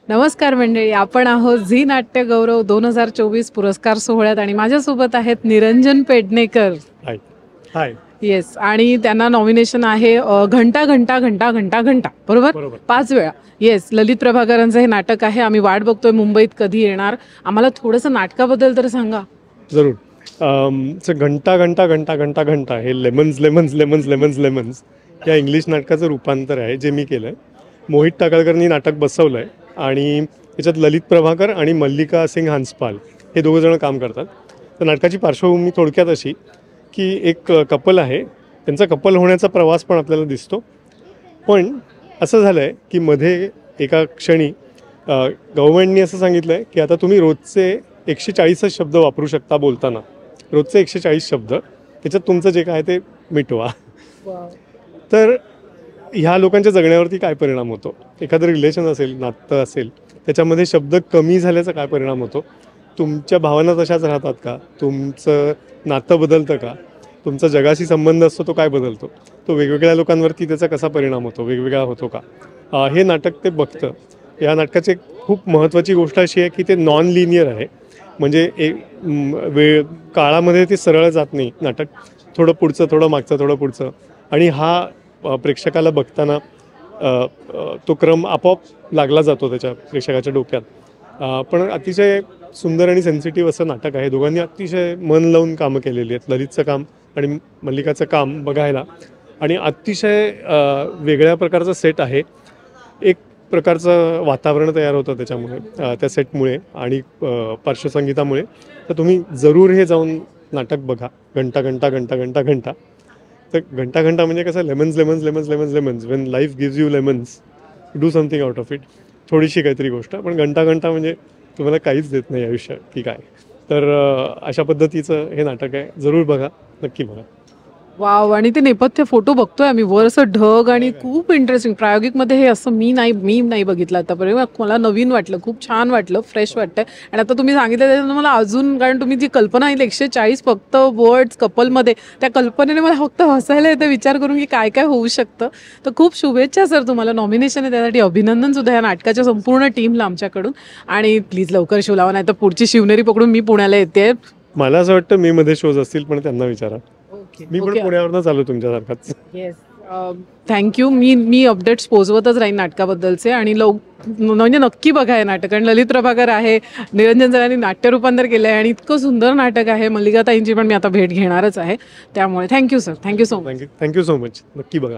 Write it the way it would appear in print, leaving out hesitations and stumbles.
नमस्कार मंडळी, आपण आहोत झी नाट्य गौरव 2024 पुरस्कार सोहळ्यात आणि माझ्यासोबत आहेत निरंजन पेडणेकर. हाय हाय. येस, आणि त्यांना नॉमिनेशन आहे घंटा घंटा घंटा घंटा घंटा, बरोबर 5 वेळा. येस, ललित प्रभाकरांचं हे नाटक आहे. आम्ही वाट बघतोय मुंबईत कधी येणार. आम्हाला थोडंसं नाटकाबद्दल तर सांगा. जरूर. घंटा घंटा घंटा घंटा घंटा हे lemons lemons lemons lemons lemons या इंग्लिश नाटकाचं रूपांतर आहे जे मी केलं आहे. मोहित टाकळकरनी नाटक बसवलं आहे आणि त्याच्यात ललित प्रभाकर आणि मल्लिका सिंग हंसपाल हे दोघंजणं काम करतात. तर नाटकाची पार्श्वभूमी थोडक्यात अशी की एक कपल आहे, त्यांचा कपल होण्याचा प्रवास पण आपल्याला दिसतो. पण असं झालं आहे की मध्ये एका क्षणी गव्हर्नमेंटनी असं सांगितलं आहे की आता तुम्ही रोजचे 140 शब्द वापरू शकता बोलताना. रोजचे 140 शब्द, त्याच्यात तुमचं जे काय ते मिटवा. तर ह्या लोकांच्या जगण्यावरती काय परिणाम होतो, एखादं रिलेशन असेल, नातं असेल, त्याच्यामध्ये शब्द कमी झाल्याचा काय परिणाम होतो, तुमच्या भावना तशाच राहतात का, तुमचं नातं बदलतं का, तुमचा जगाशी संबंध असतो तो काय बदलतो, तो वेगवेगळ्या लोकांवरती त्याचा कसा परिणाम होतो, वेगवेगळा होतो का, हे नाटक ते बघतं. या नाटकाची एक खूप महत्त्वाची गोष्ट अशी आहे की ते नॉन लिनियर आहे. म्हणजे काळामध्ये ते सरळ जात नाही नाटक, थोडं पुढचं थोडं मागचं थोडं पुढचं, आणि हा प्रेक्षकाला बघताना तो क्रम आपोआप लागला जातो त्याच्या प्रेक्षकाच्या डोक्यात. पण अतिशय सुंदर आणि सेन्सिटिव्ह असं नाटक आहे. दोघांनी अतिशय मन लावून कामं केलेली आहेत. ललितचं काम आणि मल्लिकाचं काम बघायला, आणि अतिशय वेगळ्या प्रकारचं सेट आहे. एक प्रकारचं वातावरण तयार होतं त्याच्यामुळे, त्या सेटमुळे आणि पार्श्वसंगीतामुळे. तर तुम्ही जरूर हे जाऊन नाटक बघा, घंटा घंटा घंटा घंटा घंटा. तर घंटा घंटा म्हणजे कसं, lemons lemons lemons lemons lemons, Wien life gives you lemons, do something out of it. थोडीशी काहीतरी गोष्ट, पण घंटा घंटा म्हणजे तुम्हाला काहीच देत नाही आयुष्य की काय. तर अशा पद्धतीचं हे नाटक आहे. जरूर बघा, नक्की बघा. वाव, आणि ते नेपथ्य फोटो बघतोय आम्ही, वर असं ढग आणि खूप इंटरेस्टिंग. प्रायोगिकमध्ये हे असं मी नाही बघितलं आतापर्यंत. मला नवीन वाटलं, खूप छान वाटलं, फ्रेश वाटतंय. आणि आता तुम्ही सांगितलं त्याच्यानं मला अजून, कारण तुम्ही जी कल्पना आहे 140 फक्त वर्ड्स कपलमध्ये, त्या कल्पनेने मला फक्त हसायला येतं विचार करून की काय काय होऊ शकतं. तर खूप शुभेच्छा सर तुम्हाला, नॉमिनेशन आहे त्यासाठी अभिनंदन सुद्धा या नाटकाच्या संपूर्ण टीमला आमच्याकडून. आणि प्लीज लवकर शो लावा, नाही तर पुढची शिवनेरी पकडून मी पुण्याला येते. मला असं वाटतं मे मध्ये शोज असतील, पण त्यांना विचारा. मी पण पुण्यावरनं चालू तुमच्यासारखाच. Yes, thank you. मी अपडेट्स पोहोचवतच राहीन नाटकाबद्दलचे, आणि म्हणजे नक्की बघा हे नाटक. कारण ललित प्रभाकर आहे, निरंजन सरांनी नाट्य रूपांतर केलं आहे आणि इतकं सुंदर नाटक आहे. मल्लिकाताईंची पण मी आता भेट घेणारच आहे. त्यामुळे thank you sir, thank you so much. Thank you so much. नक्की बघा.